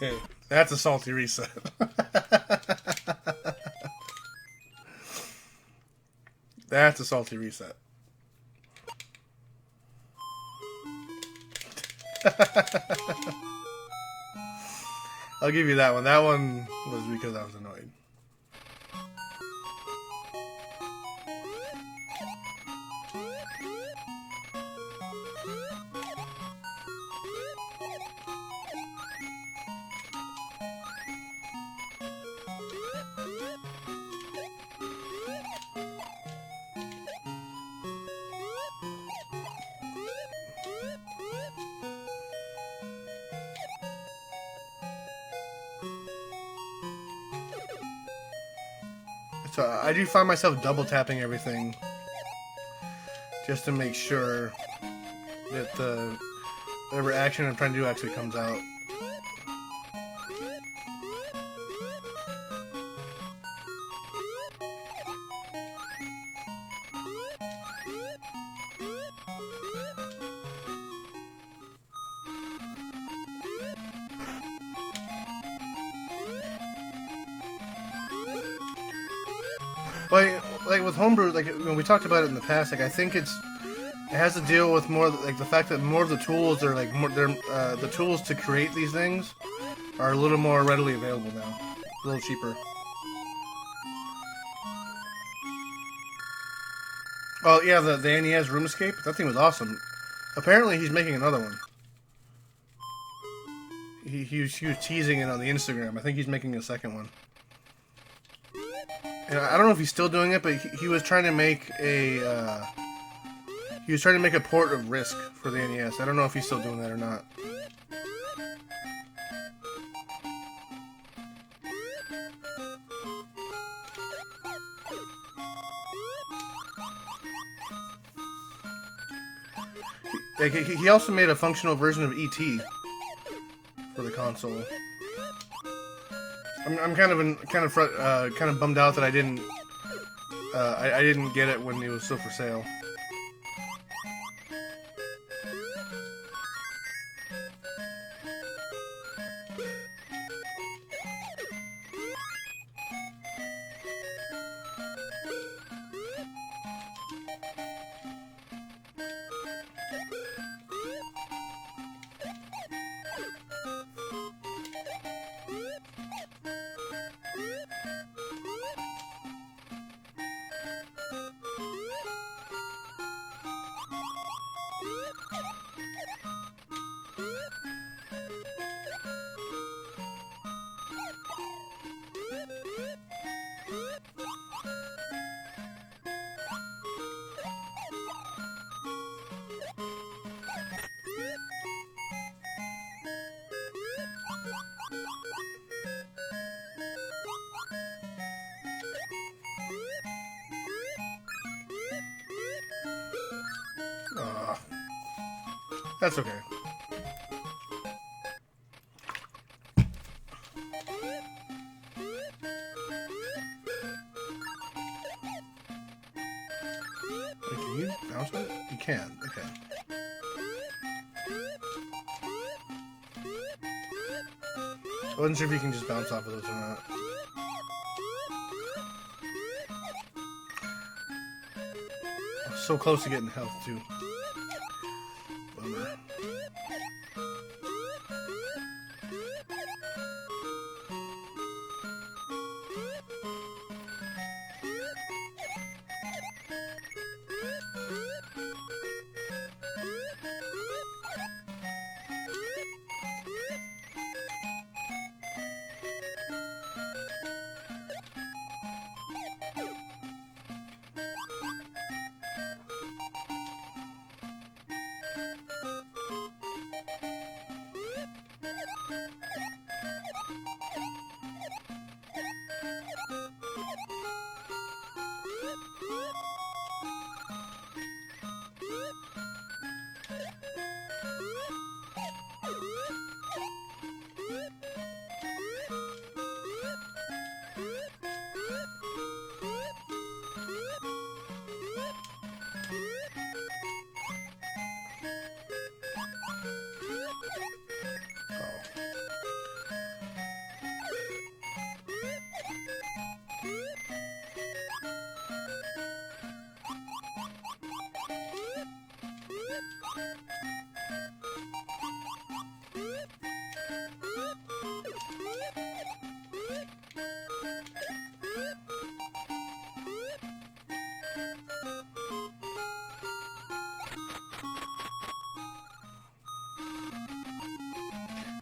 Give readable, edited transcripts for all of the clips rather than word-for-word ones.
Okay, that's a salty reset. That's a salty reset. I'll give you that one. That one was because I was annoyed. So I do find myself double tapping everything just to make sure that whatever action I'm trying to do actually comes out. Like with homebrew, like when we talked about it in the past, like I think it has to deal with more like the fact that more of the tools are like more the tools to create these things are a little more readily available now, a little cheaper. Oh yeah, the NES Room Escape, that thing was awesome. Apparently he's making another one. He was teasing it on the Instagram. I think he's making a second one. And I don't know if he's still doing it, but he was trying to make a port of Risk for the NES. I don't know if he's still doing that or not. Like he also made a functional version of ET for the console. I'm kind of bummed out that I didn't get it when it was still for sale. That's okay. Can you bounce it? You can. Okay. I wasn't sure if you can just bounce off of those or not. So close to getting health too. Bummer.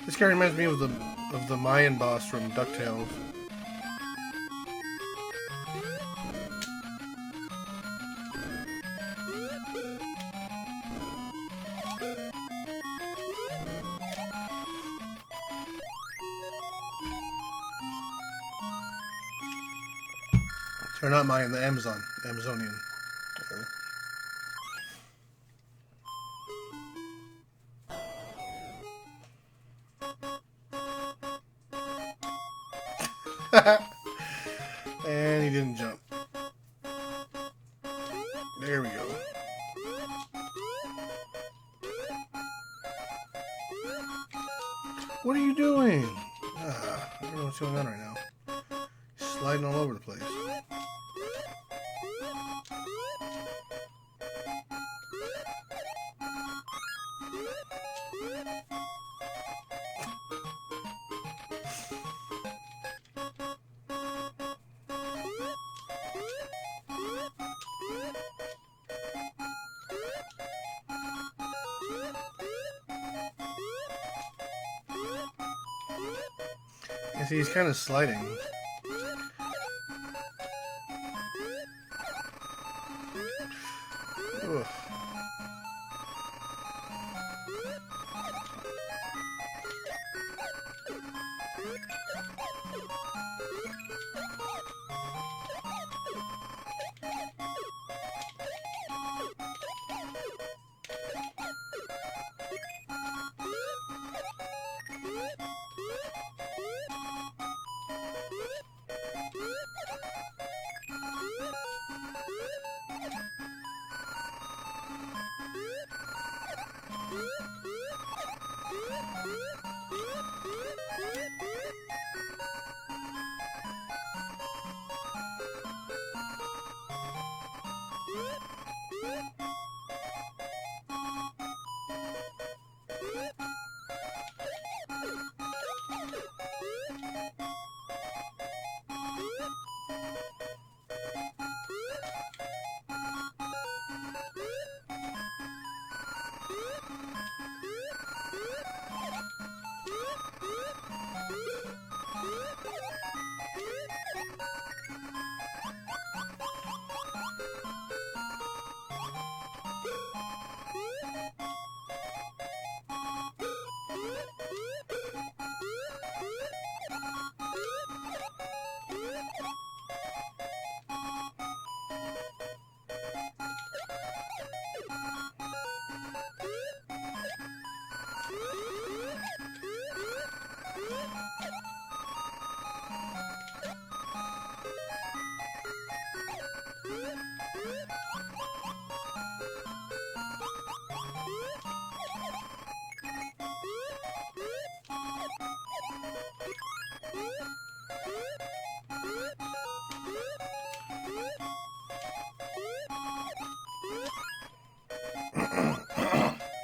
This guy reminds me of the Mayan boss from DuckTales. Or not Mayan, the Amazonian. And he didn't jump. There we go. What are you doing? I don't know what's going on right now. He's sliding all over the place. You see, he's kind of sliding. Ugh.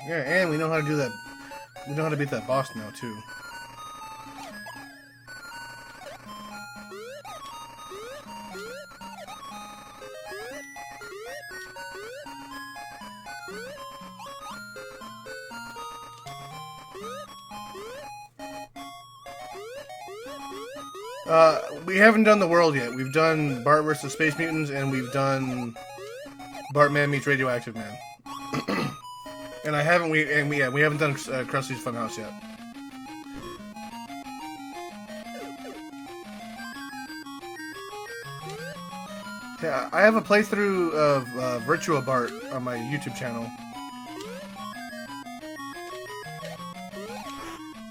Yeah, and we know how to do that. We know how to beat that boss now, too. We haven't done the world yet. We've done Bart vs. Space Mutants, and we've done Bartman meets Radioactive Man. And we haven't done Krusty's Funhouse yet. Yeah, I have a playthrough of Virtua Bart on my YouTube channel.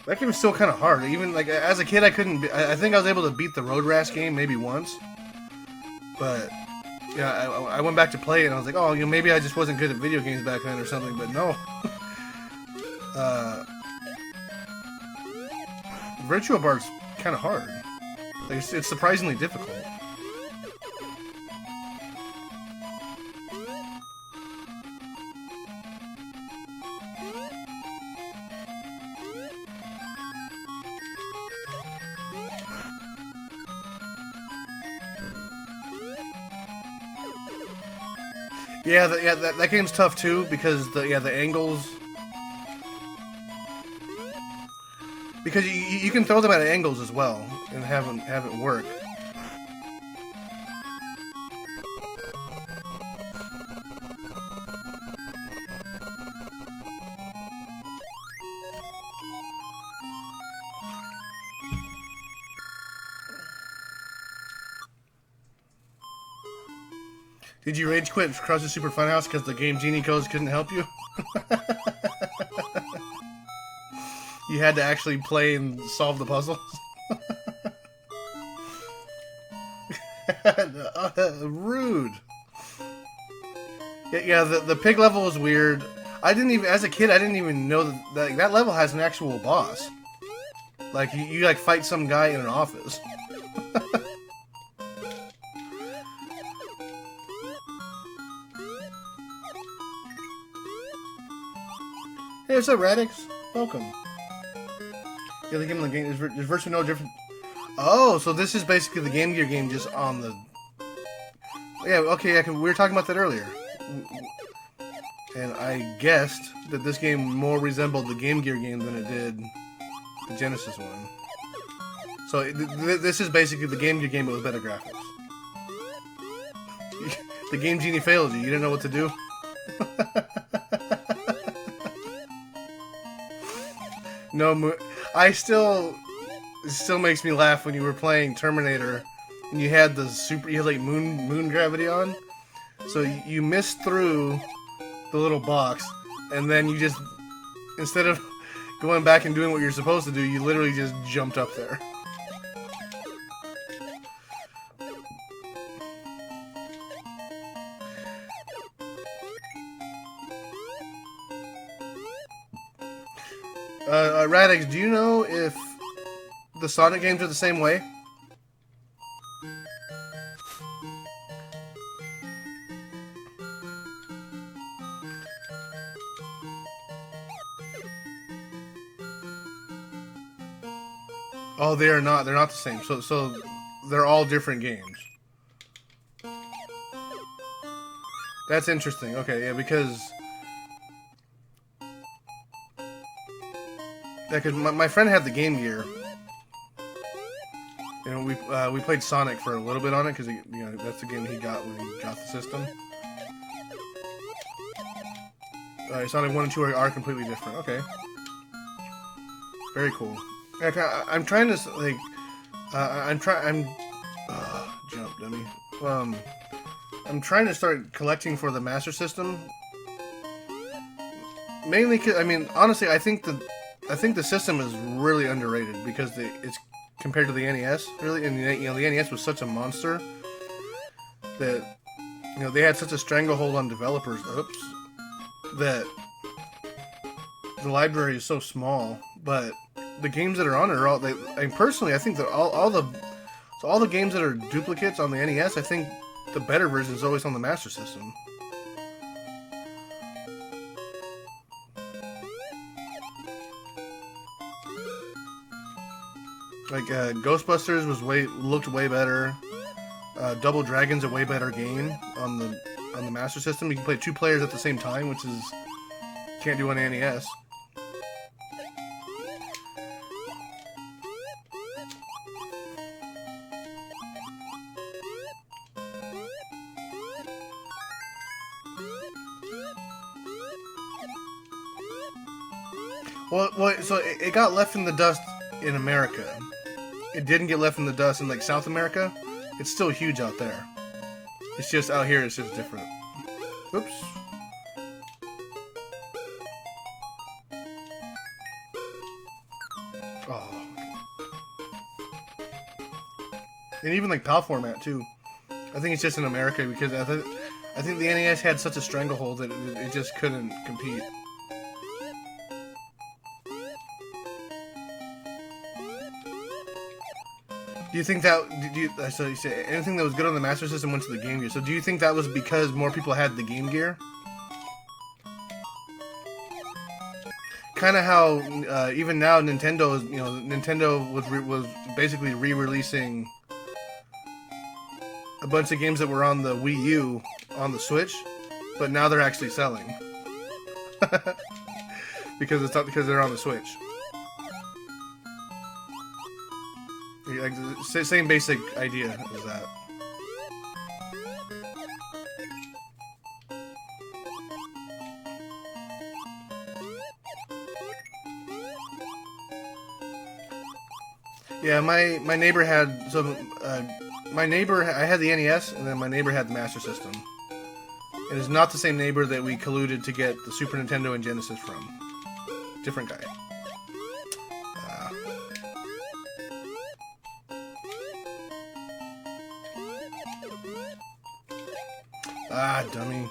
That game is still kind of hard. Even like as a kid, I couldn't. I think I was able to beat the Road Rash game maybe once, but yeah, I went back to play it and I was like, oh, maybe I just wasn't good at video games back then or something. But no, Virtua Bart's kind of hard. Like it's surprisingly difficult. Yeah, that game's tough too because the angles. Because you can throw them at angles as well and have it work. Did you rage quit Crushed Super Funhouse because the Game Genie codes couldn't help you? You had to actually play and solve the puzzles? Rude. Yeah, the pig level was weird. I didn't even, as a kid, I didn't even know that level has an actual boss. Like, you like fight some guy in an office. Hey, what's up, Radix? Welcome. Yeah, the game in the game is virtually no different. Oh, so this is basically the Game Gear game just on the... Yeah, okay, we were talking about that earlier. And I guessed that this game more resembled the Game Gear game than it did the Genesis one. So this is basically the Game Gear game but with better graphics. The Game Genie failed you. You didn't know what to do? No, it still makes me laugh when you were playing Terminator and you had you had like moon gravity on, so you missed through the little box, and then you just, instead of going back and doing what you're supposed to do, you literally just jumped up there. Radix, do you know if the Sonic games are the same way? Oh, they are not. They're not the same. So they're all different games. That's interesting. Okay, yeah, because... Yeah, because my friend had the Game Gear. You know, we played Sonic for a little bit on it because that's the game he got when he got the system. Alright, Sonic 1 and 2 are completely different. Okay. Very cool. I'm trying to, like... jump, dummy. I'm trying to start collecting for the Master System. Mainly because, I mean, honestly, I think the system is really underrated because it's compared to the NES, really, and the NES was such a monster that they had such a stranglehold on developers. Oops, that the library is so small, but the games that are on it are all. Personally, I think that all the games that are duplicates on the NES, I think the better version is always on the Master System. Like Ghostbusters looked way better. Double Dragon's a way better game on the Master System. You can play 2 players at the same time, which is can't do on NES. Well, so it got left in the dust in America. It didn't get left in the dust in like South America. It's still huge out there. It's just out here. It's just different. Oops. Oh. And even like PAL format too. I think it's just in America because I think the NES had such a stranglehold that it just couldn't compete. Do you think that, so you say anything that was good on the Master System went to the Game Gear, so do you think that was because more people had the Game Gear? Kind of how, even now Nintendo was basically re-releasing a bunch of games that were on the Wii U on the Switch, but now they're actually selling. Because they're on the Switch. Like the same basic idea as that. Yeah, my neighbor had my neighbor, I had the NES, and then my neighbor had the Master System. It is not the same neighbor that we colluded to get the Super Nintendo and Genesis from. Different guy. Dummy.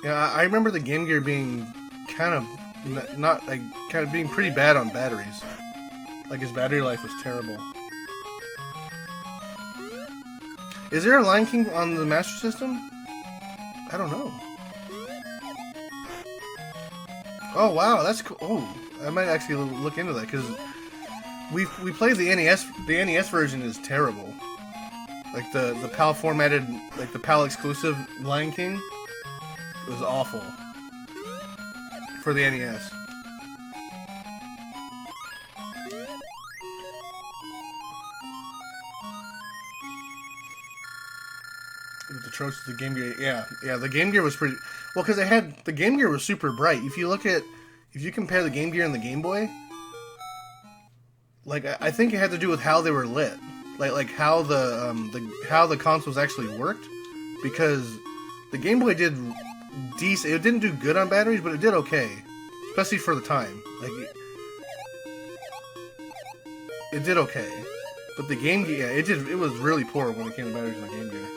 Yeah, I remember the Game Gear being kind of not like kind of being pretty bad on batteries. Like his battery life was terrible. Is there a Lion King on the Master System? I don't know. Oh wow, that's cool. Oh, I might actually look into that because we played the NES. The NES version is terrible. Like the PAL formatted, like the PAL exclusive Lion King. It was awful for the NES. With the tropes of the Game Gear, yeah, the Game Gear was pretty well because the Game Gear was super bright. If you compare the Game Gear and the Game Boy, like I think it had to do with how they were lit, like how the consoles actually worked, because the Game Boy did decent. It didn't do good on batteries, but it did okay, especially for the time. Like it did okay, but the Game Gear, it was really poor when it came to batteries on the Game Gear.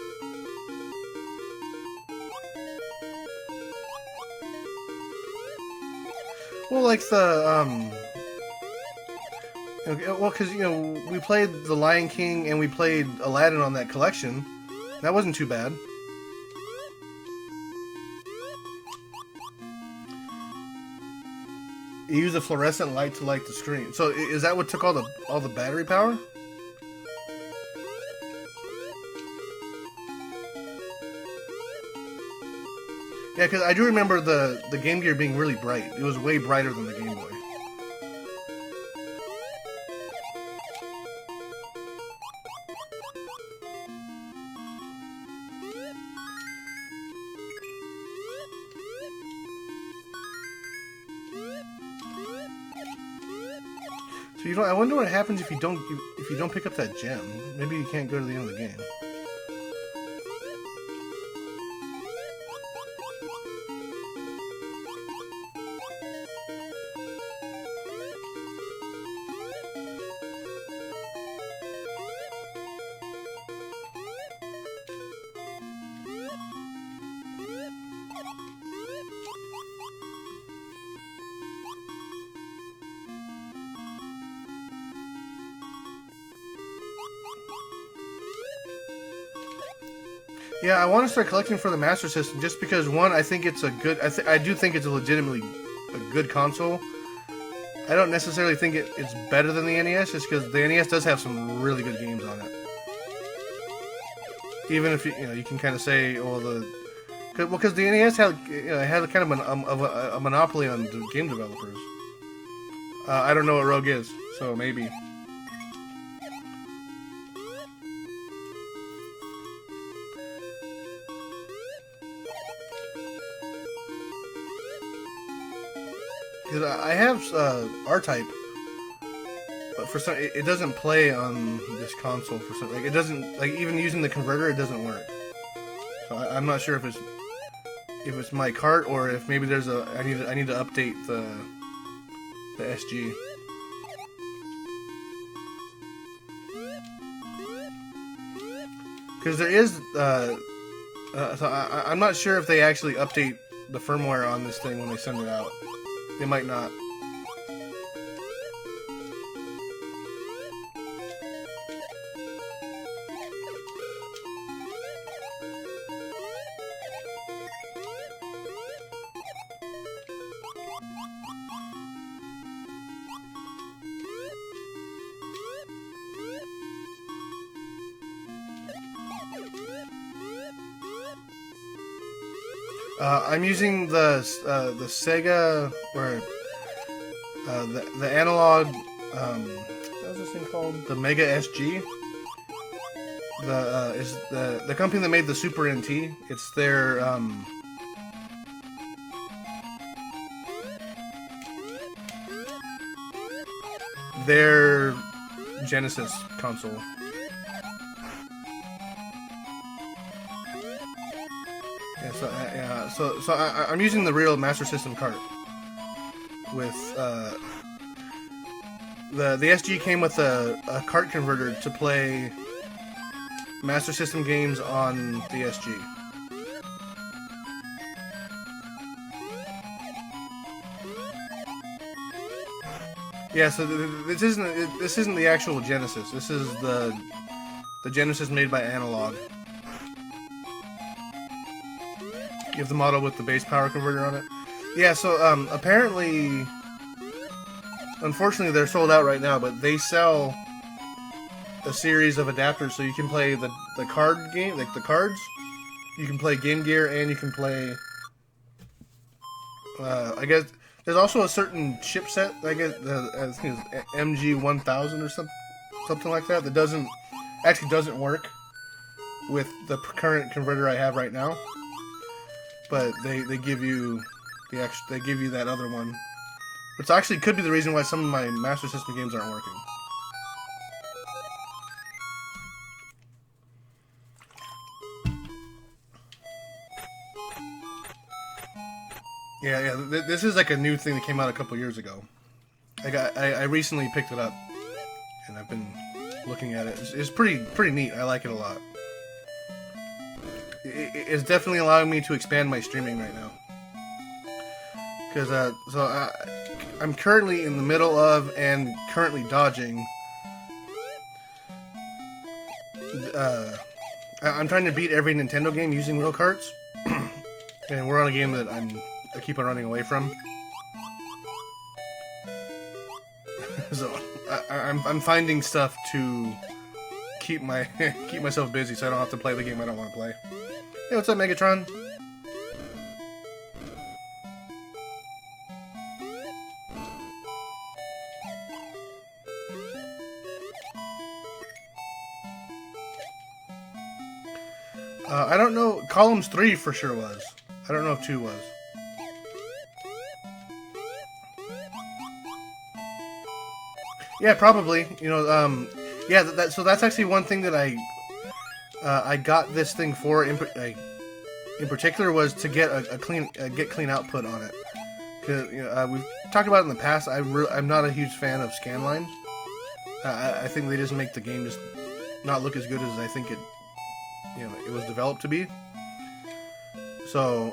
Well, like well, because we played The Lion King and we played Aladdin on that collection. That wasn't too bad. You use a fluorescent light to light the screen. So is that what took all the battery power? Yeah, because I do remember the Game Gear being really bright. It was way brighter than the Game Boy. So I wonder what happens if you don't pick up that gem. Maybe you can't go to the end of the game. Yeah, I want to start collecting for the Master System just because, one, I think it's a good... I do think it's a legitimately a good console. I don't necessarily think it's better than the NES, just because the NES does have some really good games on it. Even if you can kind of say, because the NES had kind of a monopoly on game developers. I don't know what Rogue is, so maybe. Because I have R-Type, but for some, it doesn't play on this console. For some, like it doesn't, like even using the converter, it doesn't work. So I'm not sure if it's my cart or if maybe there's I need to update the SG. Because there is so I'm not sure if they actually update the firmware on this thing when they send it out. They might not. I'm using the Sega or the analog. What's this thing called? The Mega SG. Is the company that made the Super NT. It's their Genesis console. Yeah, so I'm using the real Master System cart with the SG came with a cart converter to play Master System games on the SG. Yeah, so this isn't the actual Genesis. This is the Genesis made by Analog. You have the model with the base power converter on it. Yeah, so apparently, unfortunately, they're sold out right now. But they sell a series of adapters, so you can play the card game, like the cards. You can play Game Gear, and you can play. I guess there's also a certain chipset. I guess I think it's MG1000 or something like that. That doesn't work with the current converter I have right now. But they give you that other one, which actually could be the reason why some of my Master System games aren't working. Yeah. This is like a new thing that came out a couple years ago. I recently picked it up, and I've been looking at it. It's pretty neat. I like it a lot. It's definitely allowing me to expand my streaming right now. Because I'm currently in the middle of and currently dodging. I'm trying to beat every Nintendo game using real carts, and we're on a game that I keep on running away from. So I'm finding stuff to keep myself busy, so I don't have to play the game I don't want to play. Hey, what's up, Megatron? I don't know. Columns 3 for sure was. I don't know if 2 was. Yeah, probably. You know, yeah. So that's actually one thing that I got this thing for in particular was to get a clean output on it. Cause we've talked about it in the past. I'm not a huge fan of scanlines. I think they just make the game just not look as good as I think it was developed to be. So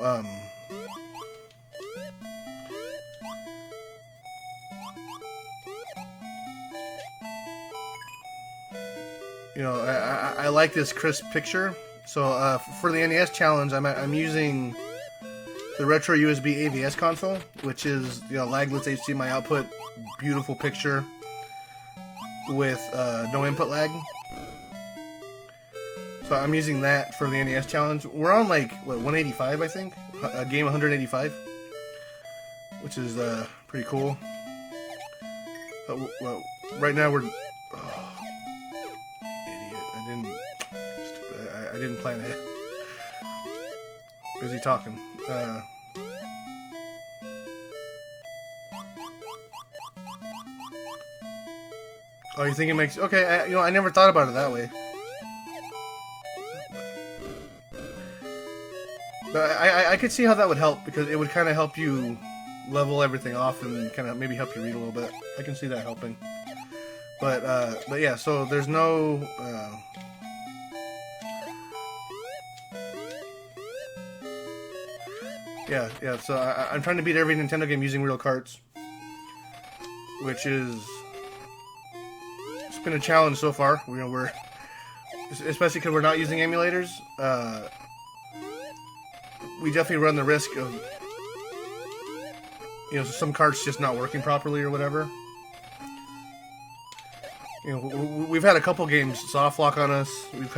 I like this crisp picture. So for the NES challenge, I'm using the retro USB AVS console, which is lagless HDMI output, beautiful picture with no input lag. So I'm using that for the NES challenge. We're on like 185, I think, a game 185, which is pretty cool. Well, right now we're. I didn't plan it. Busy talking. Oh, you think it makes... Okay, I never thought about it that way. But I could see how that would help, because it would kind of help you level everything off and kind of maybe help you read a little bit. I can see that helping. But yeah, so there's no... Yeah, so I'm trying to beat every Nintendo game using real carts, which is... It's been a challenge so far. We're especially because we're not using emulators. We definitely run the risk of some carts just not working properly or whatever. We've had a couple games soft lock on us. We've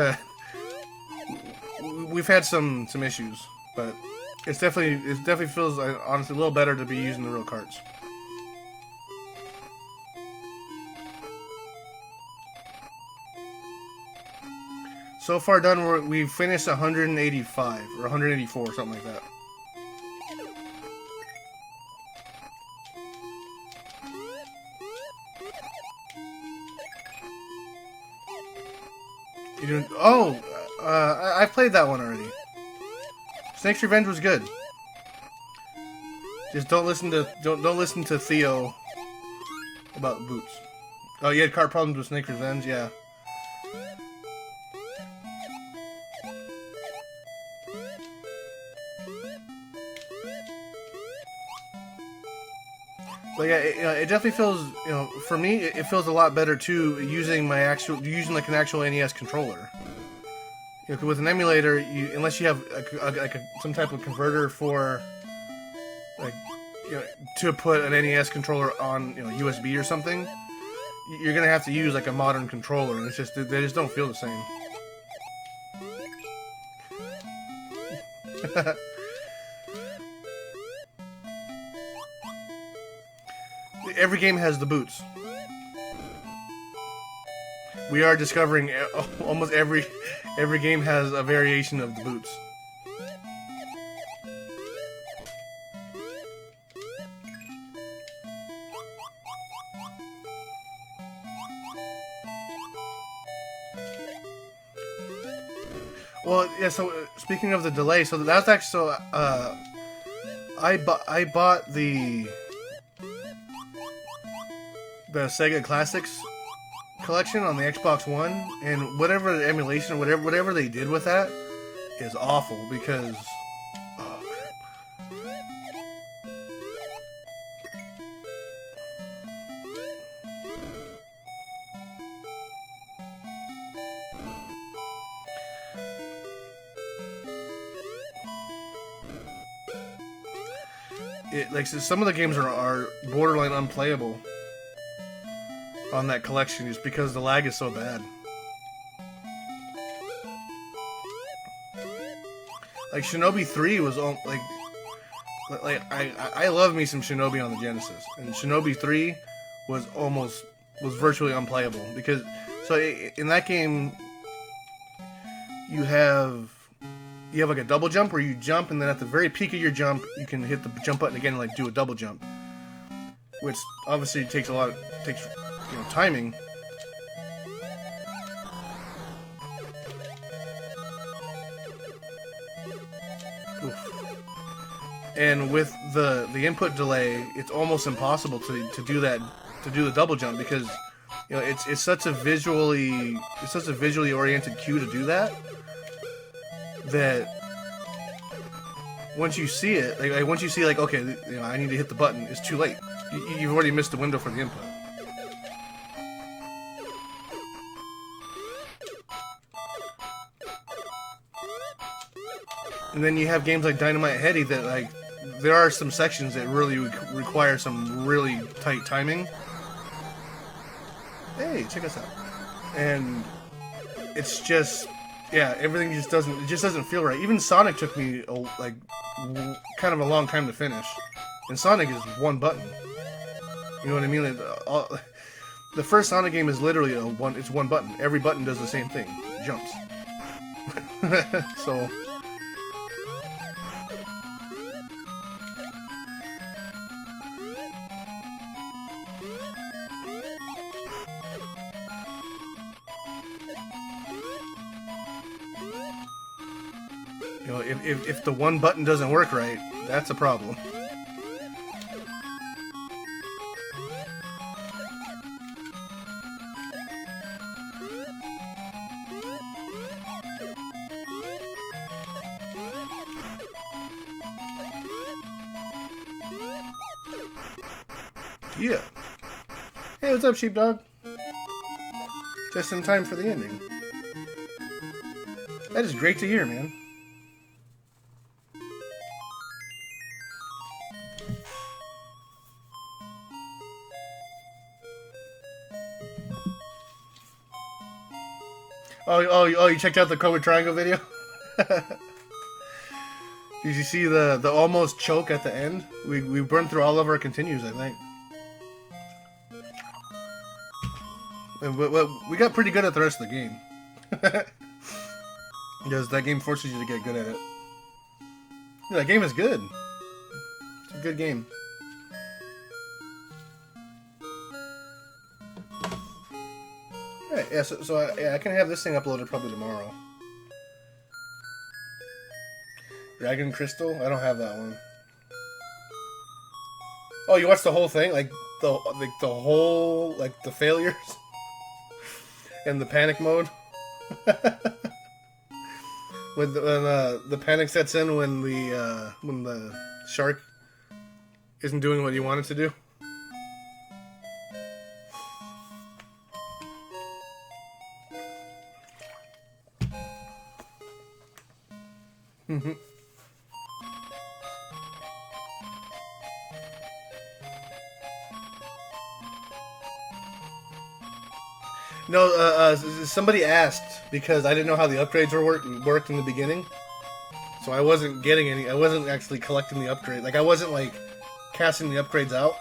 had some issues, but it definitely feels honestly a little better to be using the real carts. So far done, we've finished 185 or 184, something like that. You doing? Oh, I've played that one already. Snake's Revenge was good. Just don't listen to Theo about boots. Oh, you had cart problems with Snake's Revenge, yeah. But yeah, it definitely feels, for me, it feels a lot better too using like an actual NES controller. With an emulator, unless you have some type of converter for, to put an NES controller on, USB or something, you're gonna have to use like a modern controller, and they just don't feel the same. Every game has the boots. We are discovering almost every game has a variation of the boots. Well, yeah. So speaking of the delay, so that's actually I bought the Sega Classics collection on the Xbox One, and whatever the emulation, whatever they did with that is awful because some of the games are borderline unplayable on that collection just because the lag is so bad. Like Shinobi 3 was I love me some Shinobi on the Genesis, and Shinobi 3 was virtually unplayable because in that game you have like a double jump where you jump, and then at the very peak of your jump you can hit the jump button again and like do a double jump, which obviously takes timing. Oof. And with the input delay, it's almost impossible to do that, to do the double jump, because it's such a visually oriented cue to do that once you see it, okay, I need to hit the button, it's too late. You've already missed the window for the input. And then you have games like Dynamite Headdy that there are some sections that really require some really tight timing. Hey, check us out. And it's just, everything just doesn't feel right. Even Sonic took me kind of a long time to finish. And Sonic is one button. You know what I mean? The first Sonic game is literally it's one button. Every button does the same thing. Jumps. So if the one button doesn't work right, that's a problem. Yeah. Hey, what's up, sheepdog? Just in time for the ending. That is great to hear, man. Oh, you checked out the Cobra Triangle video? Did you see the almost choke at the end? We burned through all of our continues, I think. And we got pretty good at the rest of the game. Because that game forces you to get good at it. Yeah, that game is good. It's a good game. Alright, yeah, so I can have this thing uploaded probably tomorrow. Dragon Crystal? I don't have that one. Oh, you watched the whole thing? Like the whole, like, the failures? And the panic mode? when the panic sets in when the shark isn't doing what you want it to do? Mm-hmm. No, somebody asked because I didn't know how the upgrades worked in the beginning, so I wasn't getting any. I wasn't actually collecting the upgrade. Like I wasn't like casting the upgrades out.